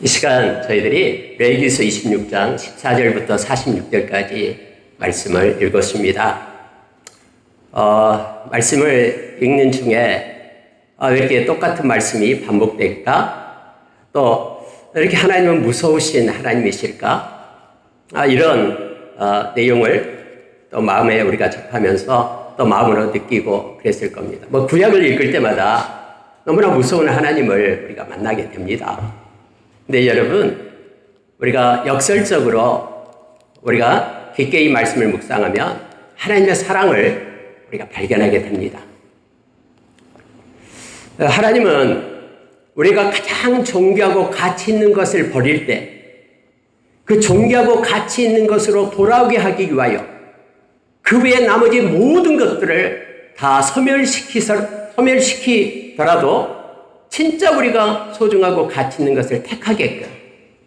이 시간 저희들이 레위기서 26장 14절부터 46절까지 말씀을 읽었습니다. 말씀을 읽는 중에 왜 이렇게 똑같은 말씀이 반복될까? 또 이렇게 하나님은 무서우신 하나님이실까? 이런 내용을 또 마음에 우리가 접하면서 또 마음으로 느끼고 그랬을 겁니다. 구약을 읽을 때마다 너무나 무서운 하나님을 우리가 만나게 됩니다. 근데 여러분, 우리가 역설적으로 우리가 깊게 이 말씀을 묵상하면 하나님의 사랑을 우리가 발견하게 됩니다. 하나님은 우리가 가장 존귀하고 가치 있는 것을 버릴 때 그 존귀하고 가치 있는 것으로 돌아오게 하기 위하여 그 외에 나머지 모든 것들을 다 소멸시키더라도 진짜 우리가 소중하고 가치 있는 것을 택하게끔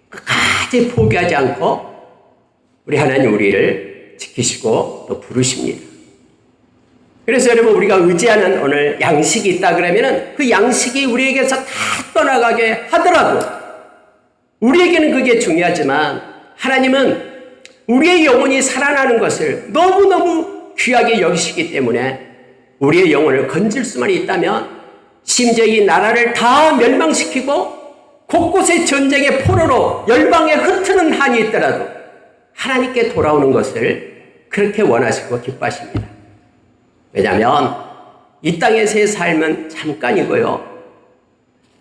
끝까지 포기하지 않고 우리 하나님 우리를 지키시고 또 부르십니다. 그래서 여러분, 우리가 의지하는 오늘 양식이 있다 그러면은 그 양식이 우리에게서 다 떠나가게 하더라도 우리에게는 그게 중요하지만 하나님은 우리의 영혼이 살아나는 것을 너무너무 귀하게 여기시기 때문에 우리의 영혼을 건질 수만 있다면 심지어 이 나라를 다 멸망시키고 곳곳에 전쟁의 포로로 열방에 흩트는 한이 있더라도 하나님께 돌아오는 것을 그렇게 원하시고 기뻐하십니다. 왜냐하면 이 땅에서의 삶은 잠깐이고요.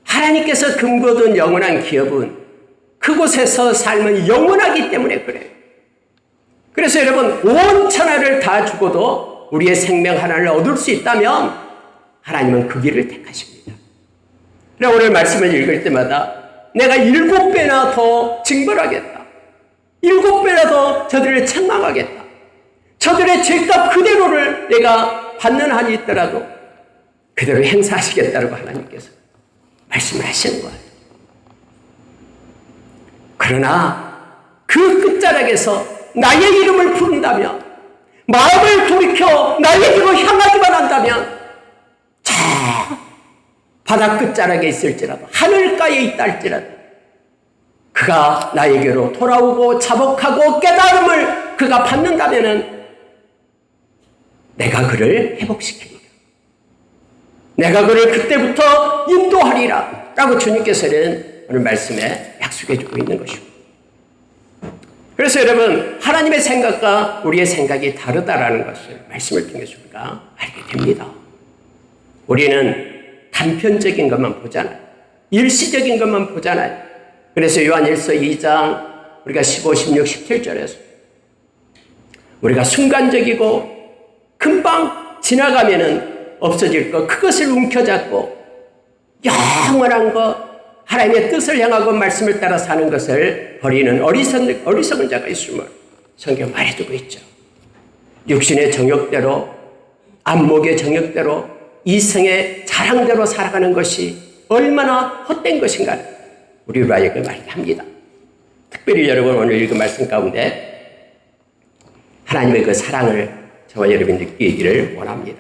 하나님께서 금거둔 영원한 기업은 그곳에서 삶은 영원하기 때문에 그래요. 그래서 여러분, 온 천하를 다 주고도 우리의 생명 하나를 얻을 수 있다면 하나님은 그 길을 택하십니다. 그래서 오늘 말씀을 읽을 때마다 내가 7배나 더 징벌하겠다. 7배나 더 저들을 책망하겠다. 저들의 죄값 그대로를 내가 받는 한이 있더라도 그대로 행사하시겠다고 하나님께서 말씀을 하시는 거예요. 그러나 그 끝자락에서 나의 이름을 부른다면, 마음을 돌이켜 나에게로 향하기만 한다면 저 바다 끝자락에 있을지라도, 하늘가에 있다 할지라도 그가 나에게로 돌아오고 자복하고 깨달음을 그가 받는다면은 내가 그를 회복시키리라. 내가 그를 그때부터 인도하리라 라고 주님께서는 오늘 말씀에 약속해 주고 있는 것입니다. 그래서 여러분, 하나님의 생각과 우리의 생각이 다르다라는 것을 말씀을 통해서 우리가 알게 됩니다. 우리는 단편적인 것만 보잖아요. 일시적인 것만 보잖아요. 그래서 요한일서 2장 우리가 15, 16, 17절에서 우리가 순간적이고 금방 지나가면은 없어질 것, 그것을 움켜잡고 영원한 것, 하나님의 뜻을 향하고 말씀을 따라 사는 것을 버리는 어리석은 자가 있음을 성경 말해주고 있죠. 육신의 정욕대로, 안목의 정욕대로, 이성의 자랑대로 살아가는 것이 얼마나 헛된 것인가 우리로 하여금 말합니다. 특별히 여러분, 오늘 읽은 말씀 가운데 하나님의 그 사랑을 저와 여러분이 느끼기를 원합니다.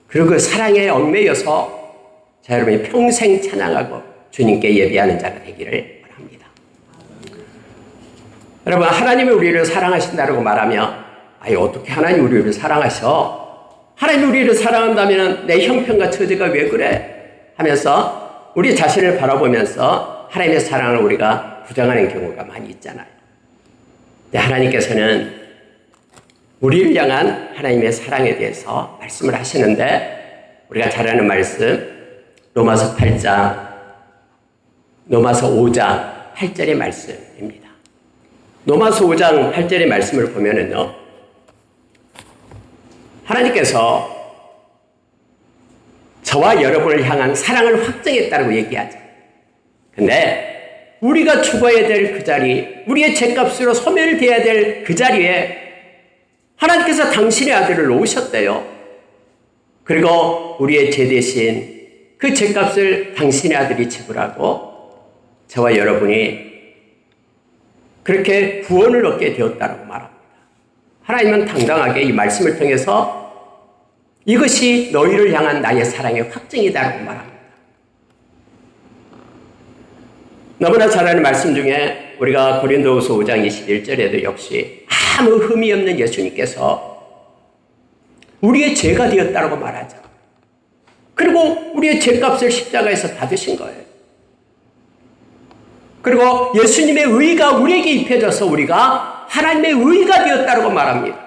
그리고 그 사랑에 얽매여서 자 여러분이 평생 찬양하고 주님께 예배하는 자가 되기를 원합니다. 여러분, 하나님이 우리를 사랑하신다고 말하면 어떻게 하나님 우리를 사랑하셔? 하나님 우리를 사랑한다면 내 형편과 처지가 왜 그래? 하면서 우리 자신을 바라보면서 하나님의 사랑을 우리가 부정하는 경우가 많이 있잖아요. 근데 하나님께서는 우리를 향한 하나님의 사랑에 대해서 말씀을 하시는데 우리가 잘 아는 말씀 로마서 5장 8절의 말씀입니다. 로마서 5장 8절의 말씀을 보면은요, 하나님께서 저와 여러분을 향한 사랑을 확정했다고 얘기하죠. 근데 우리가 죽어야 될 그 자리, 우리의 죄값으로 소멸되어야 될 그 자리에 하나님께서 당신의 아들을 놓으셨대요. 그리고 우리의 죄 대신 그 죄값을 당신의 아들이 지불하고 저와 여러분이 그렇게 구원을 얻게 되었다고 말합니다. 하나님은 당당하게 이 말씀을 통해서 이것이 너희를 향한 나의 사랑의 확증이다라고 말합니다. 너무나 잘 아는 말씀 중에 우리가 고린도후서 5장 21절에도 역시 아무 흠이 없는 예수님께서 우리의 죄가 되었다고 말하죠. 그리고 우리의 죄값을 십자가에서 받으신 거예요. 그리고 예수님의 의가 우리에게 입혀져서 우리가 하나님의 의가 되었다고 말합니다.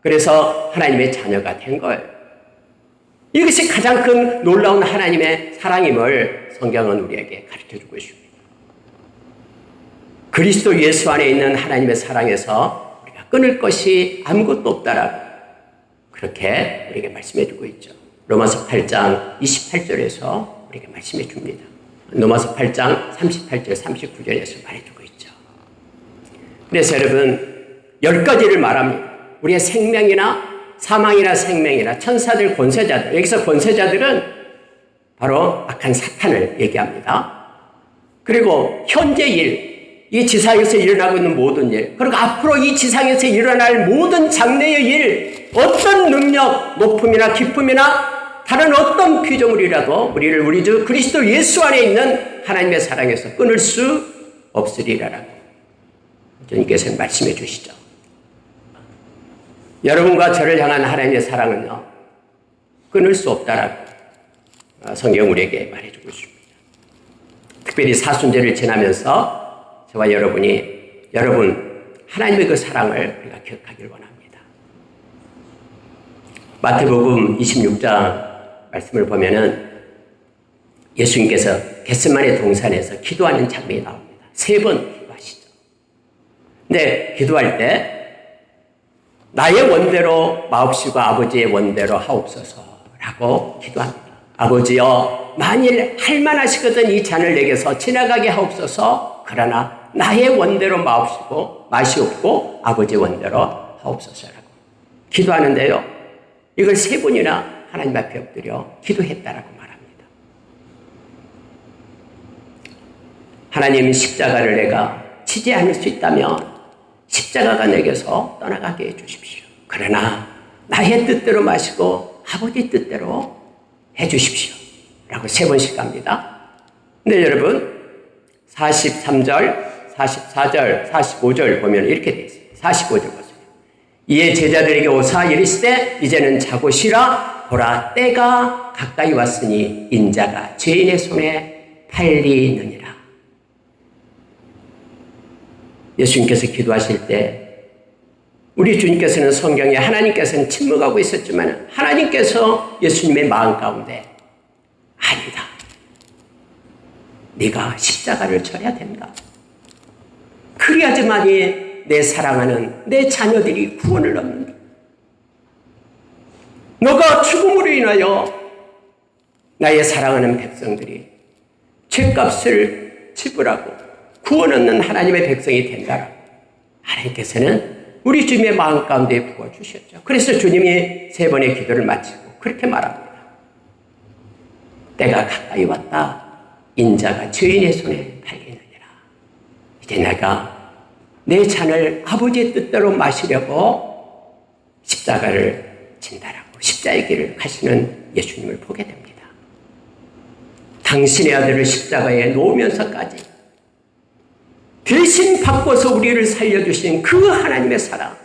그래서 하나님의 자녀가 된 거예요. 이것이 가장 큰 놀라운 하나님의 사랑임을 성경은 우리에게 가르쳐주고 있습니다. 그리스도 예수 안에 있는 하나님의 사랑에서 우리가 끊을 것이 아무것도 없다라고 그렇게 우리에게 말씀해주고 있죠. 로마서 8장 28절에서 우리에게 말씀해 줍니다. 로마서 8장 38절 39절에서 말해주고 있죠. 그래서 여러분 10가지를 말합니다. 우리의 생명이나 사망이나 생명이나 천사들, 권세자들, 여기서 권세자들은 바로 악한 사탄을 얘기합니다. 그리고 현재 일, 이 지상에서 일어나고 있는 모든 일, 그리고 앞으로 이 지상에서 일어날 모든 장래의 일, 어떤 능력, 높음이나 기쁨이나 다른 어떤 피조물이라도 우리를 우리 주 그리스도 예수 안에 있는 하나님의 사랑에서 끊을 수 없으리라라고 주님께서는 말씀해 주시죠. 여러분과 저를 향한 하나님의 사랑은요, 끊을 수 없다라고 성경 우리에게 말해주고 있습니다. 특별히 사순절을 지나면서 저와 여러분이 하나님의 그 사랑을 우리가 기억하길 원합니다. 마태복음 26장 말씀을 보면은 예수님께서 겟세마네 동산에서 기도하는 장면이 나옵니다. 3번 기도하시죠. 근데 기도할 때 나의 원대로 마옵시고 아버지의 원대로 하옵소서라고 기도합니다. 아버지여, 만일 할만하시거든 이 잔을 내게서 지나가게 하옵소서. 그러나 나의 원대로 마시옵고 아버지의 원대로 하옵소서라고 기도하는데요, 이걸 3번이나 하나님 앞에 엎드려 기도했다라고 말합니다. 하나님, 십자가를 내가 치지 않을 수 있다면 십자가가 내게서 떠나가게 해주십시오. 그러나 나의 뜻대로 마시고 아버지 뜻대로 해주십시오 라고 3번씩 갑니다. 근데 여러분 43절, 44절, 45절 보면 이렇게 되어 있어요. 45절 보세요. 이에 제자들에게 오사 이르시되 이제는 자고 쉬라. 보라, 때가 가까이 왔으니 인자가 죄인의 손에 팔리느니라. 예수님께서 기도하실 때 우리 주님께서는 성경에 하나님께서는 침묵하고 있었지만 하나님께서 예수님의 마음 가운데 아니다, 네가 십자가를 져야 된다. 그래야지만이 내 사랑하는 내 자녀들이 구원을 얻는다. 너가 죽음으로 인하여 나의 사랑하는 백성들이 죄값을 지불하고 구원 얻는 하나님의 백성이 된다. 하나님께서는 우리 주님의 마음 가운데 부어주셨죠. 그래서 주님이 3번의 기도를 마치고 그렇게 말합니다. 때가 가까이 왔다. 인자가 죄인의 손에 팔리느니라. 이제 내가 내 잔을 아버지의 뜻대로 마시려고 십자가를 진다라고 십자의 길을 가시는 예수님을 보게 됩니다. 당신의 아들을 십자가에 놓으면서까지 대신 바꿔서 우리를 살려주신 그 하나님의 사랑,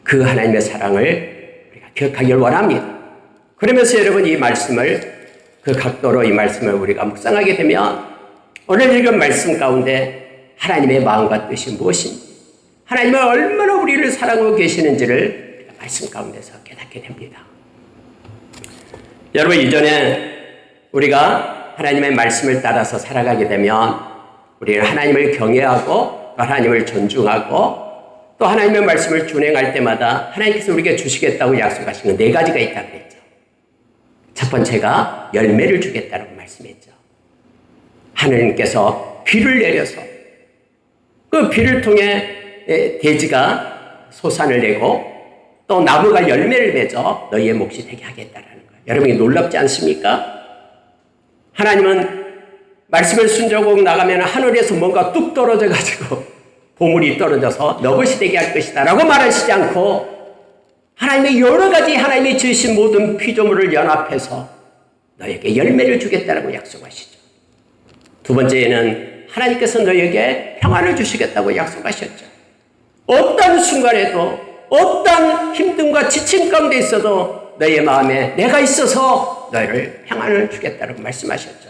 그 하나님의 사랑을 우리가 기억하길 원합니다. 그러면서 여러분 이 말씀을 그 각도로 이 말씀을 우리가 묵상하게 되면 오늘 읽은 말씀 가운데 하나님의 마음과 뜻이 무엇인지, 하나님은 얼마나 우리를 사랑하고 계시는지를 우리가 말씀 가운데서 깨닫게 됩니다. 여러분, 이전에 우리가 하나님의 말씀을 따라서 살아가게 되면 우리는 하나님을 경외하고 또 하나님을 존중하고 또 하나님의 말씀을 준행할 때마다 하나님께서 우리에게 주시겠다고 약속하신 건 4가지가 있다고 그랬죠. 첫 번째가 열매를 주겠다고 말씀했죠. 하나님께서 비를 내려서 그 비를 통해 돼지가 소산을 내고 또 나무가 열매를 맺어 너희의 몫이 되게 하겠다라는 거예요. 여러분이 놀랍지 않습니까? 하나님은 말씀을 순종하고 나가면 하늘에서 뭔가 뚝 떨어져가지고 보물이 떨어져서 너 것이 되게 할 것이다 라고 말하시지 않고 하나님의 여러 가지 하나님이 지으신 모든 피조물을 연합해서 너에게 열매를 주겠다라고 약속하시죠. 두 번째는 하나님께서 너에게 평안을 주시겠다고 약속하셨죠. 어떤 순간에도 어떤 힘듦과 지침 가운데 있어도 너의 마음에 내가 있어서 너희를 평안을 주겠다고 말씀하셨죠.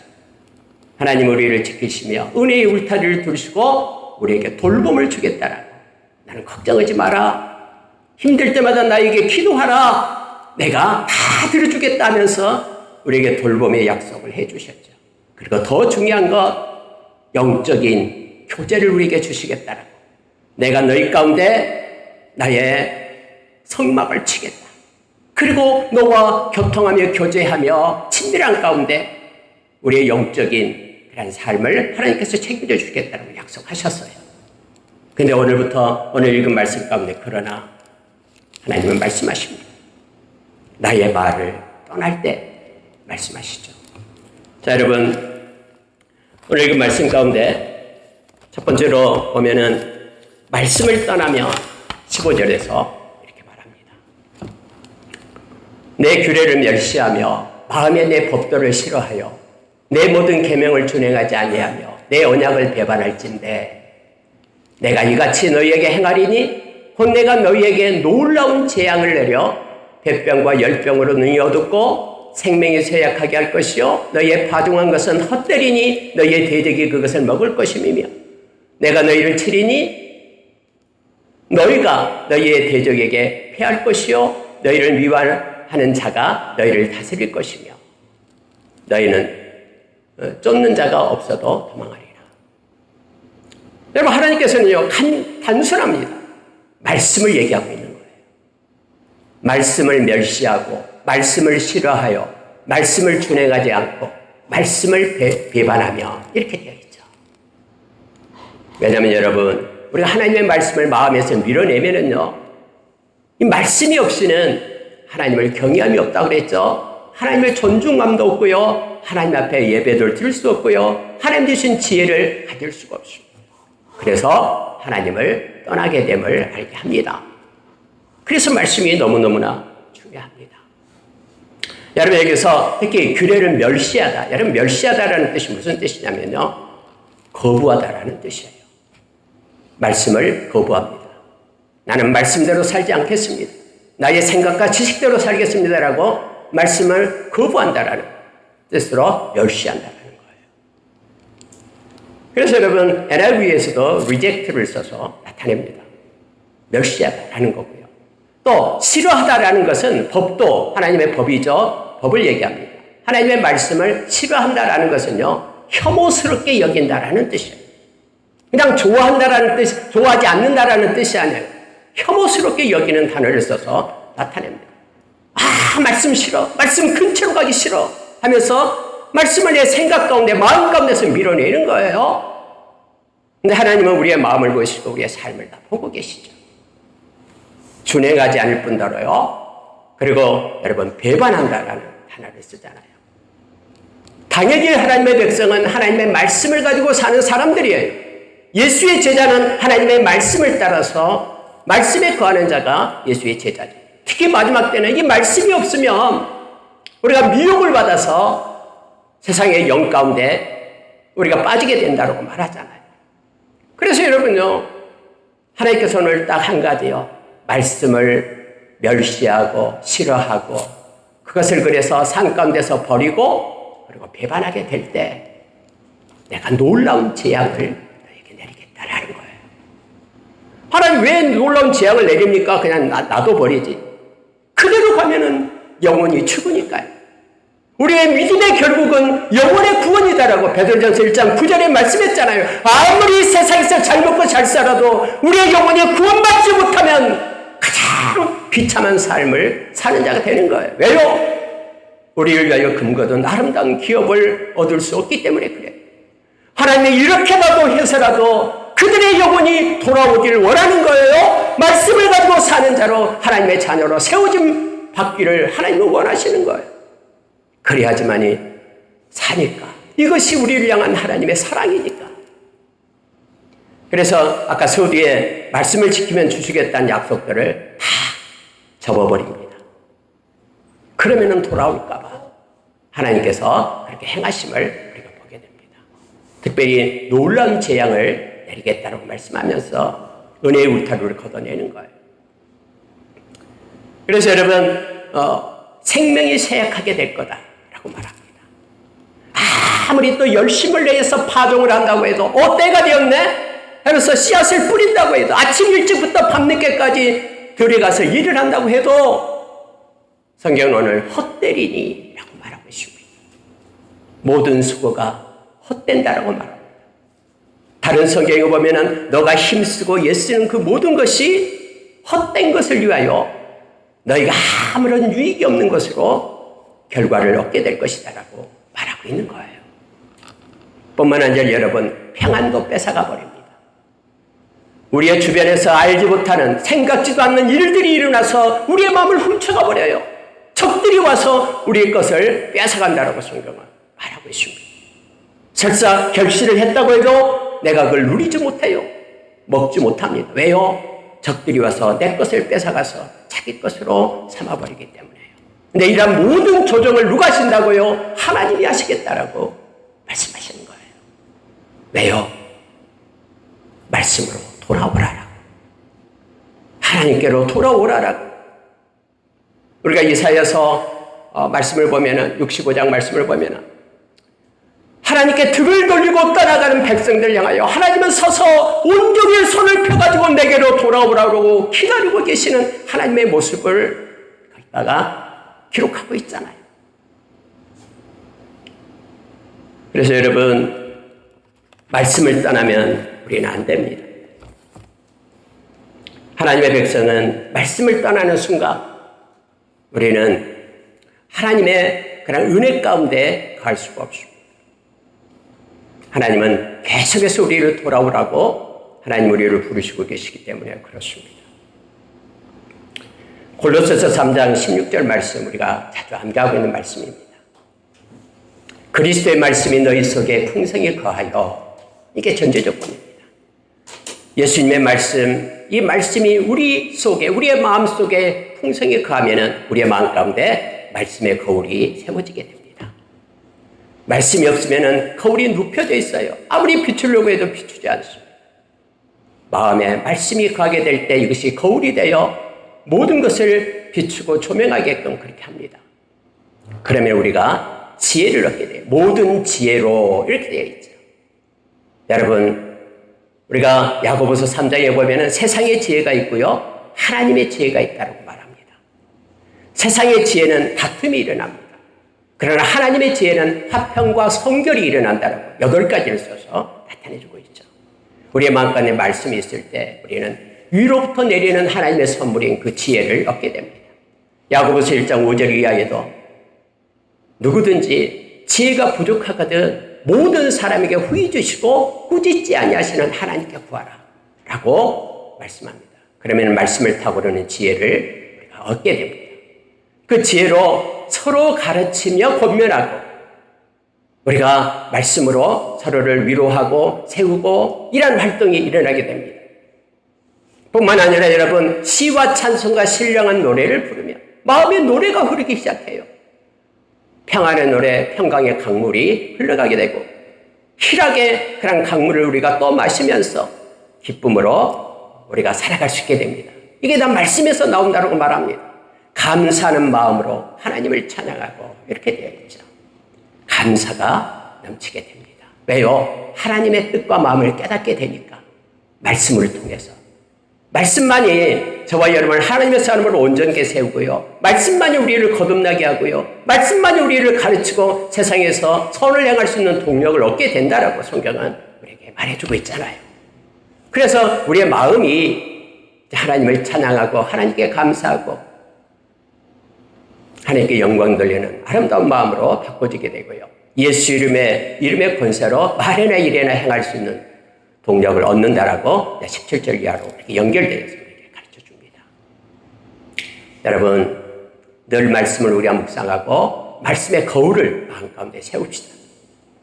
하나님 우리를 지키시며 은혜의 울타리를 두시고 우리에게 돌봄을 주겠다라고. 나는 걱정하지 마라. 힘들 때마다 나에게 기도하라. 내가 다 들어주겠다 하면서 우리에게 돌봄의 약속을 해주셨죠. 그리고 더 중요한 것, 영적인 교제를 우리에게 주시겠다라고. 내가 너희 가운데 나의 성막을 치겠다. 그리고 너와 교통하며 교제하며 친밀한 가운데 우리의 영적인 그런 삶을 하나님께서 책임져 주겠다고 약속하셨어요. 근데 오늘부터 오늘 읽은 말씀 가운데 그러나 하나님은 말씀하십니다. 나의 말을 떠날 때 말씀하시죠. 자, 여러분, 오늘 읽은 말씀 가운데 첫 번째로 보면은 말씀을 떠나며 15절에서 이렇게 말합니다. 내 규례를 멸시하며 마음에 내 법도를 싫어하여 내 모든 계명을 준행하지 아니하며 내 언약을 배반할진대 내가 이같이 너희에게 행하리니 곧 내가 너희에게 놀라운 재앙을 내려 백병과 열병으로 눈이 어둡고 생명이 쇠약하게 할 것이요 너희의 파종한 것은 헛되리니 너희의 대적이 그것을 먹을 것임이며 내가 너희를 치리니 너희가 너희의 대적에게 패할 것이요 너희를 미워하는 자가 너희를 다스릴 것이며 너희는 쫓는 자가 없어도 도망하리라. 여러분, 하나님께서는요 단순합니다. 말씀을 얘기하고 있는 거예요. 말씀을 멸시하고 말씀을 싫어하여 말씀을 준행하지 않고 말씀을 배반하며 이렇게 되어 있죠. 왜냐하면 여러분, 우리가 하나님의 말씀을 마음에서 밀어내면은요 이 말씀이 없이는 하나님을 경외함이 없다고 그랬죠. 하나님의 존중감도 없고요 하나님 앞에 예배를 드릴 수 없고요 하나님 주신 지혜를 가질 수가 없습니다. 그래서 하나님을 떠나게 됨을 알게 합니다. 그래서 말씀이 너무너무나 중요합니다. 여러분, 여기서 특히 규례를 멸시하다. 여러분, 멸시하다라는 뜻이 무슨 뜻이냐면요 거부하다라는 뜻이에요. 말씀을 거부합니다. 나는 말씀대로 살지 않겠습니다. 나의 생각과 지식대로 살겠습니다라고 말씀을 거부한다라는 뜻으로 멸시한다라는 거예요. 그래서 여러분, NIV에서도 reject를 써서 나타냅니다. 멸시하다라는 거고요. 또 싫어하다라는 것은 법도 하나님의 법이죠. 법을 얘기합니다. 하나님의 말씀을 싫어한다라는 것은요 혐오스럽게 여긴다라는 뜻이에요. 그냥 좋아한다라는 뜻, 좋아하지 않는다라는 뜻이 아니에요. 혐오스럽게 여기는 단어를 써서 나타냅니다. 아, 말씀 싫어. 말씀 근처로 가기 싫어. 하면서 말씀을 내 생각 가운데, 마음 가운데서 밀어내는 거예요. 근데 하나님은 우리의 마음을 보시고 우리의 삶을 다 보고 계시죠. 준행하지 않을 뿐더러요. 그리고 여러분, 배반한다라는 단어를 쓰잖아요. 당연히 하나님의 백성은 하나님의 말씀을 가지고 사는 사람들이에요. 예수의 제자는 하나님의 말씀을 따라서 말씀에 거하는 자가 예수의 제자죠. 특히 마지막 때는 이 말씀이 없으면 우리가 미혹을 받아서 세상의 영 가운데 우리가 빠지게 된다고 말하잖아요. 그래서 여러분요, 하나님께서 오늘 딱 한 가지요, 말씀을 멸시하고 싫어하고 그것을 그래서 산 가운데서 버리고 그리고 배반하게 될 때 내가 놀라운 재앙을 너에게 내리겠다라는 거예요. 하나님 왜 놀라운 재앙을 내립니까? 그냥 놔둬버리지. 그대로 가면은 영원히 죽으니까요. 우리의 믿음의 결국은 영원의 구원이다라고 베드로전서 1장 9절에 말씀했잖아요. 아무리 세상에서 잘 먹고 잘 살아도 우리의 영혼이 구원받지 못하면 가장 비참한 삶을 사는 자가 되는 거예요. 왜요? 우리를 위하여 금거둔 아름다운 기업을 얻을 수 없기 때문에 그래요. 하나님이 이렇게라도 해서라도 그들의 영혼이 돌아오기를 원하는 거예요. 말씀을 가지고 사는 자로 하나님의 자녀로 세워짐 받기를 하나님은 원하시는 거예요. 그래야지만이 사니까. 이것이 우리를 향한 하나님의 사랑이니까. 그래서 아까 서두에 말씀을 지키면 주시겠다는 약속들을 다 접어버립니다. 그러면은 돌아올까봐 하나님께서 그렇게 행하심을 우리가 보게 됩니다. 특별히 놀라운 재앙을 내리겠다고 말씀하면서 은혜의 울타리를 걷어내는 거예요. 그래서 여러분 생명이 쇠약하게 될 거다라고 말합니다. 아무리 또 열심을 내서 파종을 한다고 해도 때가 되었네 하면서 씨앗을 뿌린다고 해도 아침 일찍부터 밤늦게까지 들에 가서 일을 한다고 해도 성경은 오늘 헛되리니 라고 말하고 있습니다. 모든 수고가 헛된다라고 말합니다. 다른 성경에 보면은 너가 힘쓰고 애쓰는 그 모든 것이 헛된 것을 위하여 너희가 아무런 유익이 없는 것으로 결과를 얻게 될 것이다 라고 말하고 있는 거예요. 뿐만 아니라 여러분 평안도 뺏어가 버립니다. 우리의 주변에서 알지 못하는 생각지도 않는 일들이 일어나서 우리의 마음을 훔쳐가 버려요. 적들이 와서 우리의 것을 뺏어간다라고 성경은 말하고 있습니다. 설사 결실을 했다고 해도 내가 그걸 누리지 못해요. 먹지 못합니다. 왜요? 적들이 와서 내 것을 뺏어가서 자기 것으로 삼아버리기 때문에요. 근데 이런 모든 조정을 누가 하신다고요? 하나님이 하시겠다라고 말씀하시는 거예요. 왜요? 말씀으로 돌아오라라고. 하나님께로 돌아오라라고. 우리가 이사야서 말씀을 보면은 65장 말씀을 보면은 하나님께 등을 돌리고 떠나가는 백성들 향하여 하나님은 서서 온종일 손을 펴가지고 내게로 돌아오라고 기다리고 계시는 하나님의 모습을 거기다가 기록하고 있잖아요. 그래서 여러분 말씀을 떠나면 우리는 안 됩니다. 하나님의 백성은 말씀을 떠나는 순간 우리는 하나님의 그런 은혜 가운데 갈 수가 없습니다. 하나님은 계속해서 우리를 돌아오라고 하나님 우리를 부르시고 계시기 때문에 그렇습니다. 골로새서 3장 16절 말씀 우리가 자주 암기하고 있는 말씀입니다. 그리스도의 말씀이 너희 속에 풍성히 거하여 이게 전제조건입니다. 예수님의 말씀, 이 말씀이 우리 속에 우리의 마음 속에 풍성히 거하면 우리의 마음 가운데 말씀의 거울이 세워지게 됩니다. 말씀이 없으면 거울이 눕혀져 있어요. 아무리 비추려고 해도 비추지 않습니다. 마음에 말씀이 거하게 될 때 이것이 거울이 되어 모든 것을 비추고 조명하게끔 그렇게 합니다. 그러면 우리가 지혜를 얻게 돼요. 모든 지혜로 이렇게 되어 있죠. 여러분 우리가 야고보서 3장에 보면 세상의 지혜가 있고요. 하나님의 지혜가 있다고 말합니다. 세상의 지혜는 다툼이 일어납니다. 그러나 하나님의 지혜는 화평과 성결이 일어난다고 8가지를 써서 나타내주고 있죠. 우리의 마음간에 말씀이 있을 때 우리는 위로부터 내리는 하나님의 선물인 그 지혜를 얻게 됩니다. 야고보서 1장 5절 이하에도 누구든지 지혜가 부족하거든 모든 사람에게 후히 주시고 꾸짖지 아니하시는 하나님께 구하라 라고 말씀합니다. 그러면 말씀을 타고르는 지혜를 우리가 얻게 됩니다. 그 지혜로 서로 가르치며 권면하고 우리가 말씀으로 서로를 위로하고 세우고 이런 활동이 일어나게 됩니다. 뿐만 아니라 여러분 시와 찬송과 신령한 노래를 부르며 마음의 노래가 흐르기 시작해요. 평안의 노래, 평강의 강물이 흘러가게 되고 희락의 그런 강물을 우리가 또 마시면서 기쁨으로 우리가 살아갈 수 있게 됩니다. 이게 다 말씀에서 나온다고 말합니다. 감사하는 마음으로 하나님을 찬양하고 이렇게 되어 있죠. 감사가 넘치게 됩니다. 왜요? 하나님의 뜻과 마음을 깨닫게 되니까 말씀을 통해서 말씀만이 저와 여러분을 하나님의 사람으로 온전하게 세우고요. 말씀만이 우리를 거듭나게 하고요. 말씀만이 우리를 가르치고 세상에서 선을 행할 수 있는 동력을 얻게 된다라고 성경은 우리에게 말해주고 있잖아요. 그래서 우리의 마음이 하나님을 찬양하고 하나님께 감사하고 하나님께 영광 돌리는 아름다운 마음으로 바꿔지게 되고요. 예수 이름의 권세로 말이나 일이나 행할 수 있는 동력을 얻는다라고 17절 이하로 이렇게 연결되어서 이렇게 가르쳐 줍니다. 여러분, 늘 말씀을 우리가 묵상하고 말씀의 거울을 마음 가운데 세웁시다.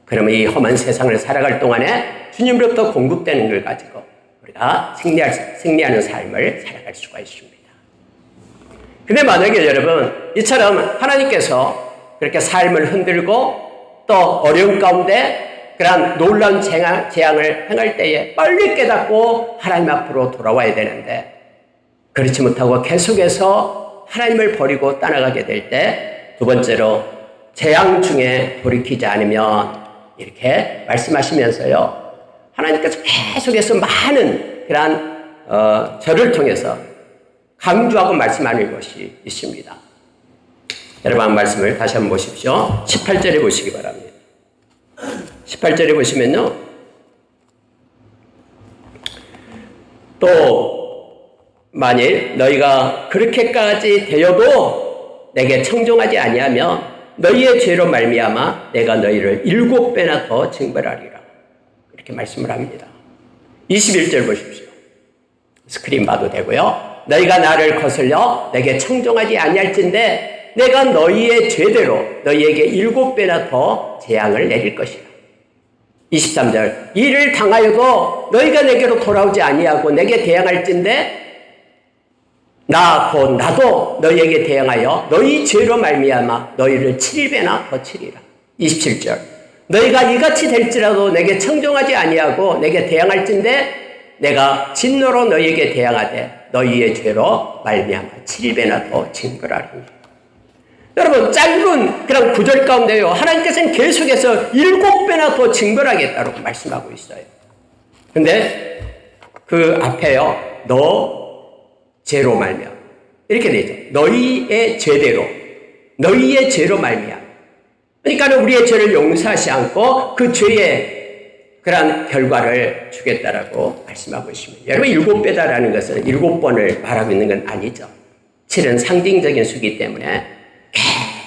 그러면 이 험한 세상을 살아갈 동안에 주님으로부터 공급되는 걸 가지고 우리가 승리하는 삶을 살아갈 수가 있습니다. 근데 만약에 여러분, 이처럼 하나님께서 그렇게 삶을 흔들고 또 어려움 가운데 그러한 놀라운 재앙을 행할 때에 빨리 깨닫고 하나님 앞으로 돌아와야 되는데 그렇지 못하고 계속해서 하나님을 버리고 떠나가게 될 때 두 번째로 재앙 중에 돌이키지 않으면 이렇게 말씀하시면서요. 하나님께서 계속해서 많은 그러한 절을 통해서 강조하고 말씀하는 것이 있습니다. 여러분 말씀을 다시 한번 보십시오. 18절에 보시기 바랍니다. 18절에 보시면요. 또 만일 너희가 그렇게까지 되어도 내게 청종하지 아니하면 너희의 죄로 말미암아 내가 너희를 7배나 더 징벌하리라. 이렇게 말씀을 합니다. 21절 보십시오. 스크린 봐도 되고요. 너희가 나를 거슬려 내게 청종하지 아니할진대 내가 너희의 죄대로 너희에게 7배나 더 재앙을 내릴 것이라. 23절 이를 당하여도 너희가 내게로 돌아오지 아니하고 내게 대항할진대 곧 나도 너희에게 대항하여 너희 죄로 말미암아 너희를 7배나 더 치리라. 27절 너희가 이같이 될지라도 내게 청종하지 아니하고 내게 대항할진대 내가 진노로 너희에게 대항하되 너희의 죄로 말미암아 7배나 더 징벌하리니. 여러분 짧은 그런 구절 가운데요 하나님께서는 계속해서 7배나 더 징벌하겠다고 말씀하고 있어요. 근데 그 앞에요 너 죄로 말미암아 이렇게 되죠. 너희의 죄대로 너희의 죄로 말미암아. 그러니까 우리의 죄를 용서하지 않고 그 죄의 그런 결과를 주겠다라고 말씀하고 있습니다. 여러분 7배다라는 것은 7번을 말하고 있는 건 아니죠. 7은 상징적인 수이기 때문에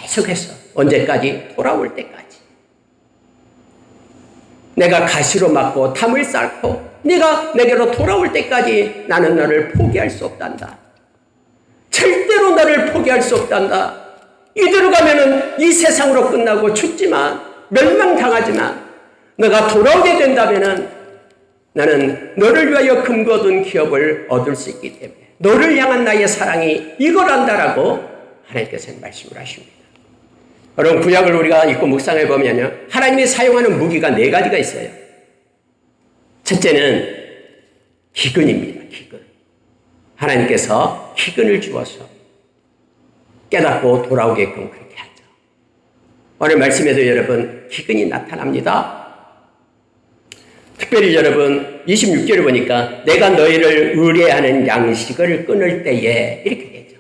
계속해서 언제까지? 돌아올 때까지. 내가 가시로 맞고 담을 쌓고 네가 내게로 돌아올 때까지 나는 너를 포기할 수 없단다. 절대로 너를 포기할 수 없단다. 이대로 가면은 이 세상으로 끝나고 죽지만 멸망당하지만 너가 돌아오게 된다면은 나는 너를 위하여 금고 얻은 기업을 얻을 수 있기 때문에 너를 향한 나의 사랑이 이거란다라고 하나님께서는 말씀을 하십니다. 여러분 구약을 우리가 읽고 묵상해 보면요 하나님이 사용하는 무기가 4가지가 있어요. 첫째는 기근입니다. 기근. 하나님께서 기근을 주어서 깨닫고 돌아오게끔 그렇게 하죠. 오늘 말씀에도 여러분 기근이 나타납니다. 특별히 여러분 26절을 보니까 내가 너희를 의뢰하는 양식을 끊을 때에 이렇게 되죠.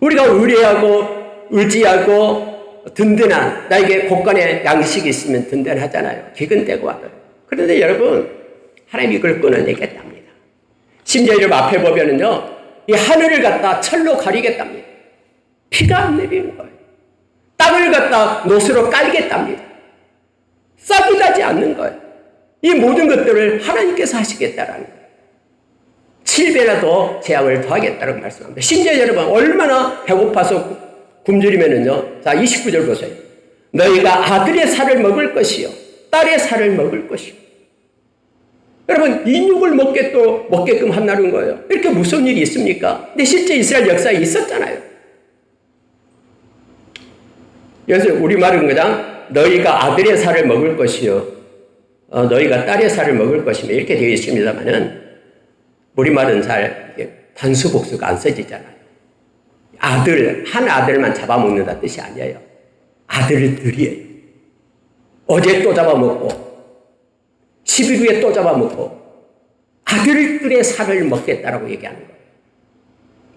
우리가 의뢰하고 의지하고 든든한 나에게 곳간에 양식이 있으면 든든하잖아요. 기근 때고 와도. 그런데 여러분 하나님이 이걸 끊어내겠답니다. 심지어 여러분 앞에 보면은요 이 하늘을 갖다 철로 가리겠답니다. 비가 안 내리는 거예요. 땅을 갖다 노수로 깔겠답니다. 싹이 나지 않는 거예요. 이 모든 것들을 하나님께서 하시겠다라는 거예요. 7배나 더 재앙을 더하겠다고 말씀합니다. 심지어 여러분 얼마나 배고파서 굶주리면은요 자 29절 보세요. 너희가 아들의 살을 먹을 것이요 딸의 살을 먹을 것이요. 여러분 인육을 먹게끔 한다는 거예요. 이렇게 무서운 일이 있습니까? 근데 실제 이스라엘 역사에 있었잖아요. 그래서 우리말은 그냥 너희가 아들의 살을 먹을 것이요 너희가 딸의 살을 먹을 것이며 이렇게 되어 있습니다만은 우리말은 잘 단수복수가 안 써지잖아요. 한 아들만 잡아먹는다는 뜻이 아니에요. 아들들이에요. 어제 또 잡아먹고 10일 후에 또 잡아먹고 아들들의 살을 먹겠다라고 얘기하는 거예요.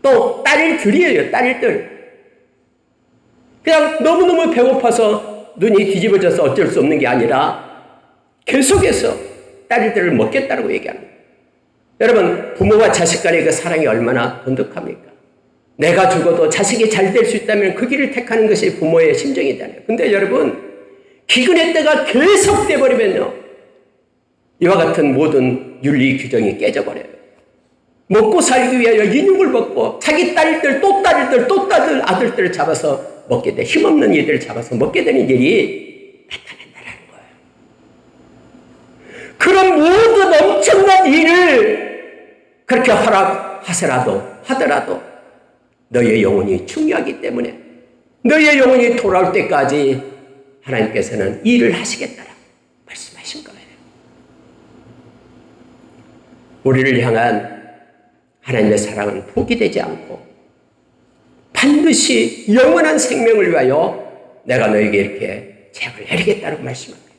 또 딸들이에요. 딸들. 그냥 너무너무 배고파서 눈이 뒤집어져서 어쩔 수 없는 게 아니라 계속해서 딸들을 먹겠다라고 얘기하는 거예요. 여러분 부모와 자식 간의 그 사랑이 얼마나 돈독합니까? 내가 죽어도 자식이 잘 될 수 있다면 그 길을 택하는 것이 부모의 심정이잖아요. 근데 여러분 기근의 때가 계속돼 버리면요 이와 같은 모든 윤리 규정이 깨져버려요. 먹고 살기 위하여 인육을 먹고 자기 딸들 또 아들들을 잡아서 먹게 돼 힘없는 이들을 잡아서 먹게 되는 일이 나타난다는 거예요. 그런 모든 엄청난 일을 그렇게 하더라도 너희의 영혼이 중요하기 때문에 너희의 영혼이 돌아올 때까지 하나님께서는 일을 하시겠다라고 우리를 향한 하나님의 사랑은 포기되지 않고 반드시 영원한 생명을 위하여 내가 너에게 이렇게 책을 내리겠다고 말씀합니다.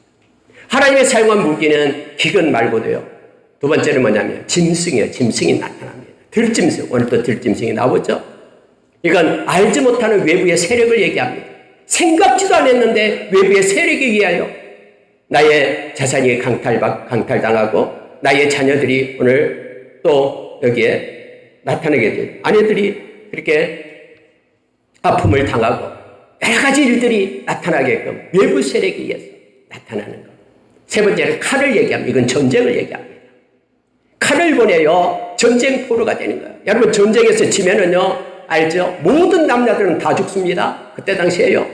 하나님의 사용한 무기는 기근 말고도요. 두 번째는 뭐냐면 짐승이에요. 짐승이 나타납니다. 들짐승. 오늘 또 들짐승이 나오죠. 이건 알지 못하는 외부의 세력을 얘기합니다. 생각지도 않았는데 외부의 세력에 의하여 나의 자산이 강탈당하고 나의 자녀들이 오늘 또 여기에 나타나게 돼. 아내들이 그렇게 아픔을 당하고 여러 가지 일들이 나타나게끔 외부 세력에 의해서 나타나는 것. 세 번째는 칼을 얘기합니다. 이건 전쟁을 얘기합니다. 칼을 보내요. 전쟁포로가 되는 거예요. 여러분 전쟁에서 지면은요. 알죠? 모든 남자들은 다 죽습니다. 그때 당시에요.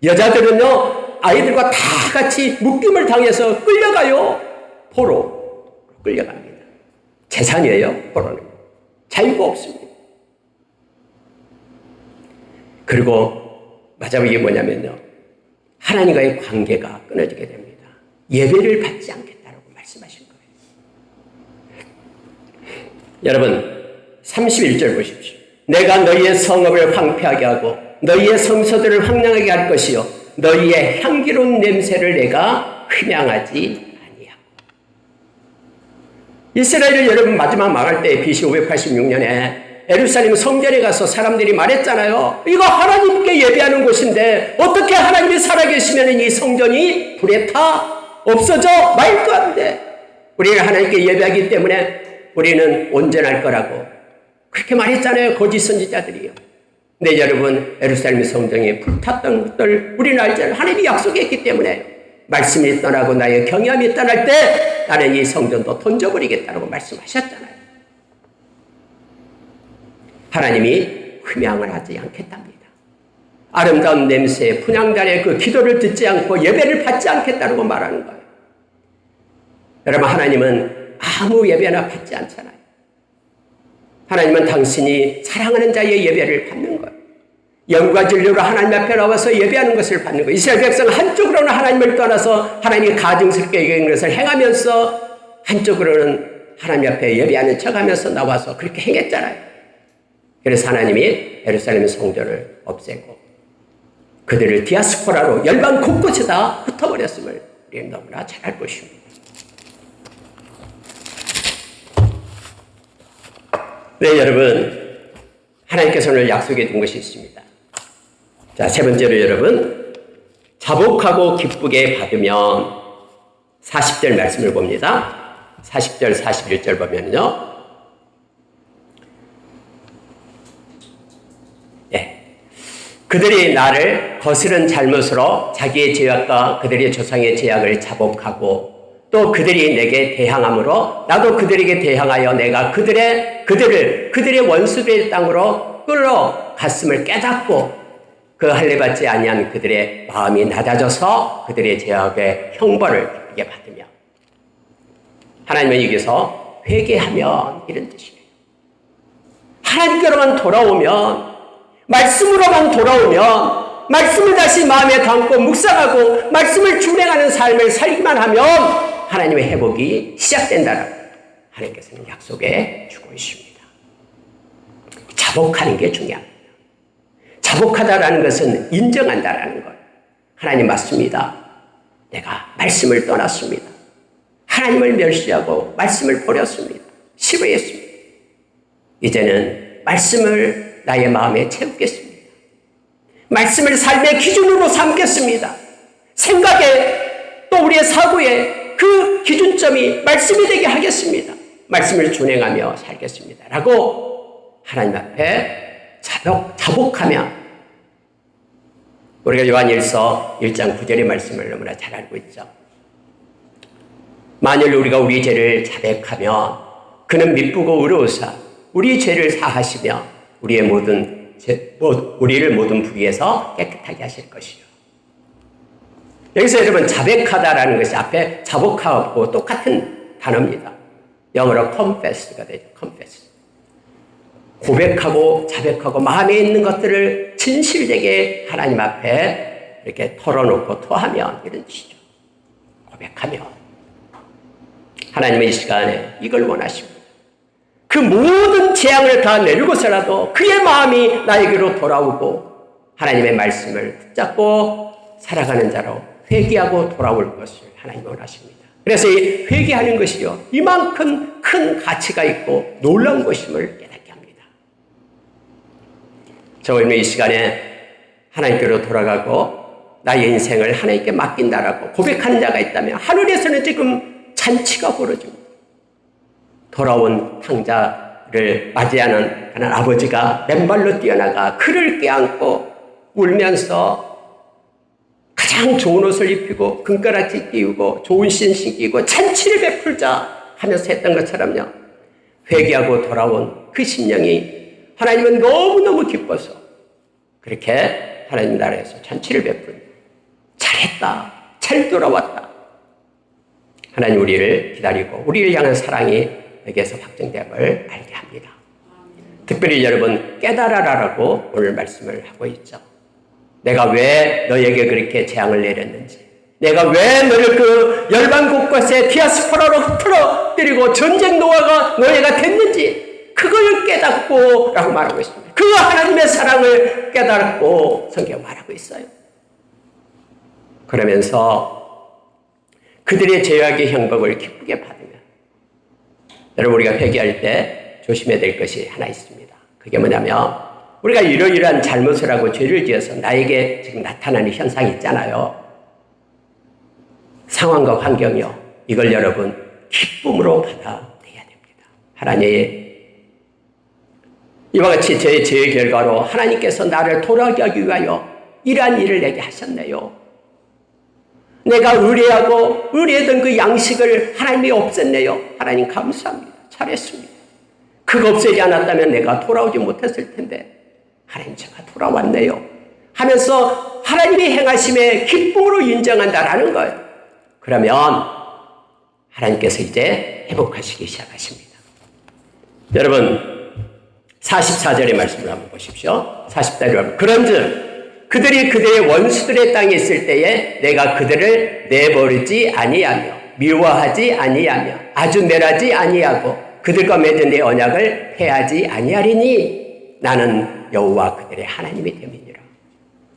여자들은요. 아이들과 다 같이 묶임을 당해서 끌려가요. 포로 끌려갑니다. 재산이에요. 포로는. 자유가 없습니다. 그리고 마지막에 뭐냐면요. 하나님과의 관계가 끊어지게 됩니다. 예배를 받지 않겠다라고 말씀하신 거예요. 여러분 31절 보십시오. 내가 너희의 성읍을 황폐하게 하고 너희의 성소들을 황량하게 할 것이요 너희의 향기로운 냄새를 내가 흠양하지 아니하고. 이스라엘을 여러분 마지막 망할 때 BC 586년에 예루살렘 성전에 가서 사람들이 말했잖아요. 이거 하나님께 예배하는 곳인데 어떻게 하나님이 살아계시면 이 성전이 불에 타? 없어져? 말도 안 돼. 우리는 하나님께 예배하기 때문에 우리는 온전할 거라고 그렇게 말했잖아요. 거짓 선지자들이요. 근데 여러분 예루살렘 성전이 불탔던 것들 우리는 알잖아요. 하나님이 약속했기 때문에 말씀이 떠나고 나의 경외함이 떠날 때 나는 이 성전도 던져버리겠다고 말씀하셨잖아요. 하나님이 흠양을 하지 않겠답니다. 아름다운 냄새, 분향단의 그 기도를 듣지 않고 예배를 받지 않겠다고 말하는 거예요. 여러분 하나님은 아무 예배나 받지 않잖아요. 하나님은 당신이 사랑하는 자의 예배를 받는 거예요. 영과 진리로 하나님 앞에 나와서 예배하는 것을 받는 거예요. 이스라엘 백성은 한쪽으로는 하나님을 떠나서 하나님이 가증스럽게 여기는 것을 행하면서 한쪽으로는 하나님 앞에 예배하는 척하면서 나와서 그렇게 행했잖아요. 그래서 하나님이 예루살렘 성전을 없애고 그들을 디아스포라로 열방 곳곳에다 흩어버렸음을 우리는 너무나 잘 알고 있습니다. 네, 여러분 하나님께서 오늘 약속해 준 것이 있습니다. 자, 세 번째로 여러분 자복하고 기쁘게 받으면 40절 말씀을 봅니다. 40절 41절 보면요. 그들이 나를 거스른 잘못으로 자기의 죄악과 그들의 조상의 죄악을 자복하고 또 그들이 내게 대항함으로 나도 그들에게 대항하여 내가 그들의 원수들의 땅으로 끌어갔음을 깨닫고 그 할례받지 아니한 그들의 마음이 낮아져서 그들의 죄악의 형벌을 기쁘게 받으며. 하나님은 여기서 회개하면 이런 뜻이에요. 하나님께로만 돌아오면, 말씀으로만 돌아오면, 말씀을 다시 마음에 담고 묵상하고 말씀을 준행하는 삶을 살기만 하면 하나님의 회복이 시작된다라고 하나님께서는 약속해 주고 있습니다. 자복하는 게 중요합니다. 자복하다라는 것은 인정한다라는 것. 하나님 맞습니다. 내가 말씀을 떠났습니다. 하나님을 멸시하고 말씀을 버렸습니다. 싫어했습니다. 이제는 말씀을 나의 마음에 채우겠습니다. 말씀을 삶의 기준으로 삼겠습니다. 생각에 또 우리의 사고에 그 기준점이 말씀이 되게 하겠습니다. 말씀을 준행하며 살겠습니다. 라고 하나님 앞에 자복하며, 우리가 요한일서 1장 9절의 말씀을 너무나 잘 알고 있죠. 만일 우리가 우리 죄를 자백하면 그는 미쁘고 의로우사 우리 죄를 사하시며 우리를 모든 부위에서 깨끗하게 하실 것이요. 여기서 여러분 자백하다라는 것이 앞에 자복하고 똑같은 단어입니다. 영어로 confess가 되죠. confess. 고백하고 자백하고 마음에 있는 것들을 진실되게 하나님 앞에 이렇게 털어놓고 토하면 이런 뜻이죠. 고백하며. 하나님은 이 시간에 이걸 원하십니다. 그 모든 재앙을 다 내리고서라도 그의 마음이 나에게로 돌아오고 하나님의 말씀을 붙잡고 살아가는 자로 회개하고 돌아올 것을 하나님이 원하십니다. 그래서 이 회개하는 것이요, 이만큼 큰 가치가 있고 놀라운 것임을 깨닫게 합니다. 저 오늘 이 시간에 하나님께로 돌아가고 나의 인생을 하나님께 맡긴다라고 고백하는 자가 있다면 하늘에서는 지금 잔치가 벌어집니다. 돌아온 탕자를 맞이하는 그런 아버지가 맨발로 뛰어나가 그를 껴안고 울면서 가장 좋은 옷을 입히고 금가락지 끼우고 좋은 신 신기고 잔치를 베풀자 하면서 했던 것처럼요, 회개하고 돌아온 그 심령이 하나님은 너무너무 기뻐서 그렇게 하나님 나라에서 잔치를 베풀며 잘했다, 잘 돌아왔다. 하나님 우리를 기다리고 우리를 향한 사랑이 여기에서 확정됨을 알게 합니다. 특별히 여러분 깨달아라라고 오늘 말씀을 하고 있죠. 내가 왜 너에게 그렇게 재앙을 내렸는지, 내가 왜 너를 그 열방 곳곳에 디아스포라로 흩어뜨리고 전쟁 노아가 노예가 됐는지 그걸 깨닫고 라고 말하고 있습니다. 그 하나님의 사랑을 깨닫고 성경 말하고 있어요. 그러면서 그들의 죄악의 형벌을 기쁘게 받으면, 여러분 우리가 회개할 때 조심해야 될 것이 하나 있습니다. 그게 뭐냐면 우리가 이러이러한 잘못을 하고 죄를 지어서 나에게 지금 나타나는 현상이 있잖아요. 상황과 환경이요, 이걸 여러분 기쁨으로 받아들여야 됩니다. 하나님, 이와 같이 제 죄의 결과로 하나님께서 나를 돌아오게 하기 위하여 이러한 일을 내게 하셨네요. 내가 의뢰하던 그 양식을 하나님이 없앴네요. 하나님 감사합니다. 잘했습니다. 그거 없애지 않았다면 내가 돌아오지 못했을 텐데 하나님 제가 돌아왔네요 하면서 하나님이 행하심에 기쁨으로 인정한다라는 거예요. 그러면 하나님께서 이제 회복하시기 시작하십니다. 여러분 44절의 말씀을 한번 보십시오. 44절에 보면 그런즉 그들이 그들의 원수들의 땅에 있을 때에 내가 그들을 내버리지 아니하며 미워하지 아니하며 아주 멸하지 아니하고 그들과 맺은 내 언약을 폐하지 아니하리니 나는 여호와 그들의 하나님이 됨이니라.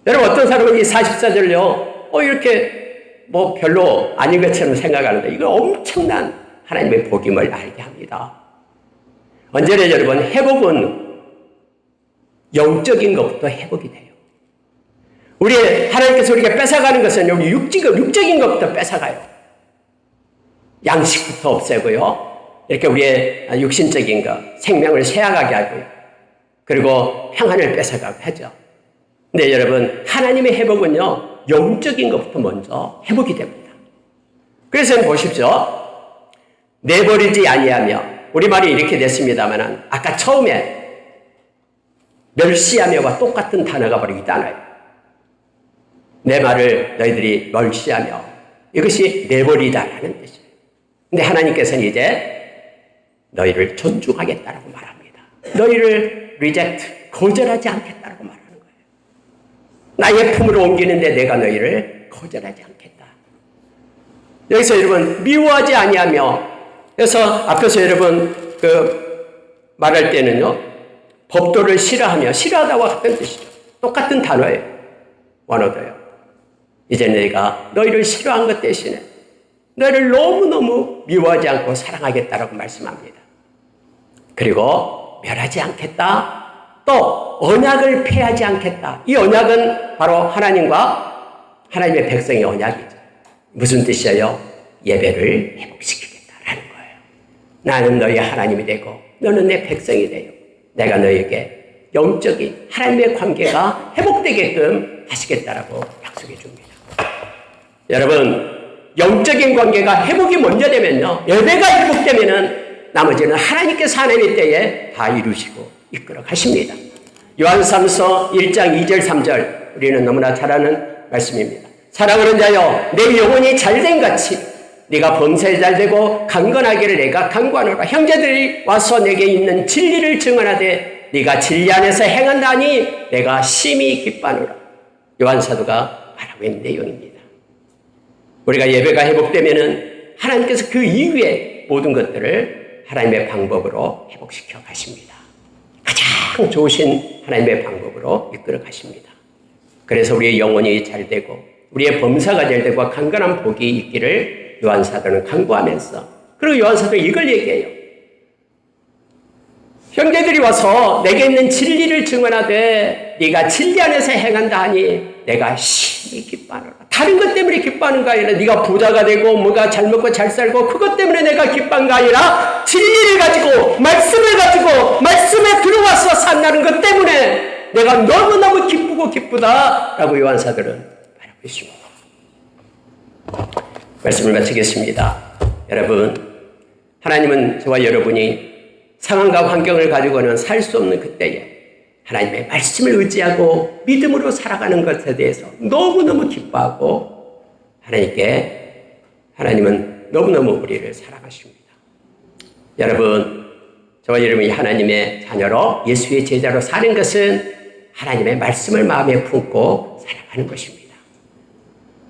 여러분 어떤 사람은 이 44절요 이렇게 뭐 별로 아닌 것처럼 생각하는데 이건 엄청난 하나님의 복임을 알게 합니다. 언제나 여러분 회복은 영적인 것부터 회복이 돼요. 우리 하나님께서 우리가 뺏어가는 것은 여기 육적인 것부터 뺏어가요. 양식부터 없애고요. 이렇게 우리의 육신적인 것, 생명을 쇠약하게 하고요. 그리고 평안을 뺏어가고 하죠. 근데 여러분 하나님의 회복은요, 영적인 것부터 먼저 회복이 됩니다. 그래서 보십시오. 내버리지 아니하며, 우리말이 이렇게 됐습니다만 아까 처음에 멸시하며와 똑같은 단어가 바로 이 단어예요. 내 말을 너희들이 멸시하며, 이것이 내버리다라는 뜻이에요. 근데 하나님께서는 이제 너희를 존중하겠다라고 말합니다. 너희를 reject, 거절하지 않겠다라고 말하는 거예요. 나의 품으로 옮기는데 내가 너희를 거절하지 않겠다. 여기서 여러분 미워하지 아니하며, 그래서 앞에서 여러분 말할 때는요, 법도를 싫어하다와 같은 뜻이죠. 똑같은 단어예요. 원어도요. 이제 내가 너희를 싫어한 것 대신에 너희를 너무너무 미워하지 않고 사랑하겠다라고 말씀합니다. 그리고 멸하지 않겠다. 또 언약을 폐하지 않겠다. 이 언약은 바로 하나님과 하나님의 백성의 언약이죠. 무슨 뜻이에요? 예배를 회복시키겠다라는 거예요. 나는 너희 하나님이 되고 너는 내 백성이 되요. 내가 너희에게 영적인 하나님의 관계가 회복되게끔 하시겠다라고 약속해 줍니다. 여러분, 영적인 관계가 회복이 먼저 되면요, 예배가 회복되면은 나머지는 하나님께서 하나님의 때에 다 이루시고 이끌어 가십니다. 요한삼서 1장 2절 3절 우리는 너무나 잘 아는 말씀입니다. 사랑하는 자여, 내 영혼이 잘된 같이 네가 범사에 잘되고 강건하기를 내가 강구하노라. 형제들이 와서 내게 있는 진리를 증언하되 네가 진리 안에서 행한다니 내가 심히 기뻐하노라. 요한사도가 말하고 있는 내용입니다. 우리가 예배가 회복되면은 하나님께서 그 이후에 모든 것들을 하나님의 방법으로 회복시켜 가십니다. 가장 좋으신 하나님의 방법으로 이끌어 가십니다. 그래서 우리의 영혼이 잘 되고 우리의 범사가 잘 되고 강건한 복이 있기를 요한사도는 강구하면서, 그리고 요한사도는 이걸 얘기해요. 형제들이 와서 내게 있는 진리를 증언하되 네가 진리 안에서 행한다 하니 내가 심히 기뻐하노라. 다른 것 때문에 기뻐하는 거 아니라, 네가 부자가 되고 뭐가 잘 먹고 잘 살고 그것 때문에 내가 기뻐한 거 아니라, 진리를 가지고 말씀을 가지고 말씀에 들어와서 산다는 것 때문에 내가 너무너무 기쁘고 기쁘다라고 요한사도는 말하고 있습니다. 말씀을 마치겠습니다. 여러분, 하나님은 저와 여러분이 상황과 환경을 가지고는 살 수 없는 그때에 하나님의 말씀을 의지하고 믿음으로 살아가는 것에 대해서 너무너무 기뻐하고, 하나님은 너무너무 우리를 사랑하십니다. 여러분, 저와 여러분이 하나님의 자녀로 예수의 제자로 사는 것은 하나님의 말씀을 마음에 품고 살아가는 것입니다.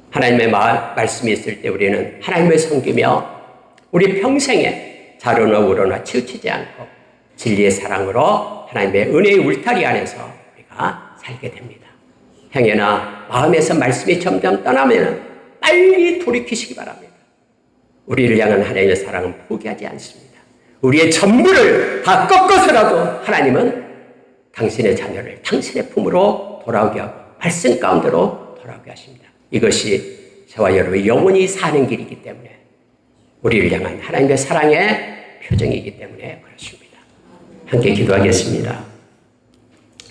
하나님의 말씀이 있을 때 우리는 하나님을 섬기며 우리 평생에 좌로나 우로나 치우치지 않고 진리의 사랑으로 하나님의 은혜의 울타리 안에서 우리가 살게 됩니다. 행여나 마음에서 말씀이 점점 떠나면 빨리 돌이키시기 바랍니다. 우리를 향한 하나님의 사랑은 포기하지 않습니다. 우리의 전부를 다 꺾어서라도 하나님은 당신의 자녀를 당신의 품으로 돌아오게 하고 말씀 가운데로 돌아오게 하십니다. 이것이 저와 여러분의 영원히 사는 길이기 때문에, 우리를 향한 하나님의 사랑의 표정이기 때문에 그렇습니다. 함께 기도하겠습니다.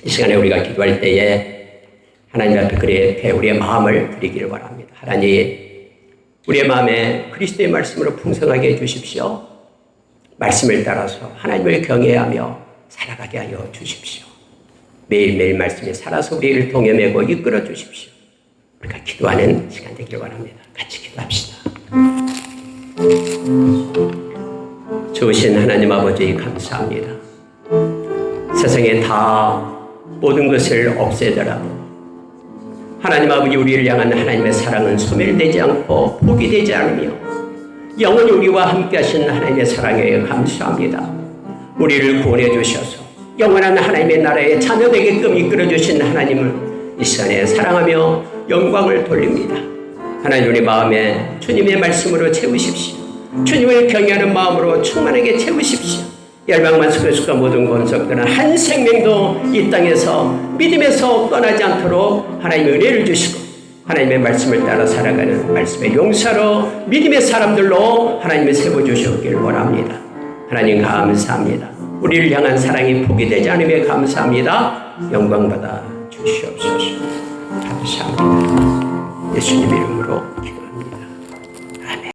이 시간에 우리가 기도할 때에 하나님 앞에 그렇게 우리의 마음을 드리기를 바랍니다. 하나님, 우리의 마음에 그리스도의 말씀으로 풍성하게 해주십시오. 말씀을 따라서 하나님을 경외하며 살아가게 하여 주십시오. 매일매일 말씀에 살아서 우리를 동여매고 이끌어 주십시오. 우리가 기도하는 시간 되기를 바랍니다. 같이 기도합시다. 좋으신 하나님 아버지, 감사합니다. 세상에 다 모든 것을 없애더라도 하나님 아버지, 우리를 향한 하나님의 사랑은 소멸되지 않고 포기되지 않으며 영원히 우리와 함께 하신 하나님의 사랑에 감사합니다. 우리를 구원해 주셔서 영원한 하나님의 나라의 자녀 되게끔 이끌어 주신 하나님을 이 시간에 사랑하며 영광을 돌립니다. 하나님, 우리 마음에 주님의 말씀으로 채우십시오. 주님을 경외하는 마음으로 충만하게 채우십시오. 열방만 속에서 모든 권속들은 한 생명도 이 땅에서 믿음에서 떠나지 않도록 하나님의 은혜를 주시고, 하나님의 말씀을 따라 살아가는 말씀의 용사로 믿음의 사람들로 하나님의 세워주셨기를 원합니다. 하나님 감사합니다. 우리를 향한 사랑이 포기되지 않음에 감사합니다. 영광받아 주시옵소서. 감사합니다. 예수님 이름으로 기도합니다.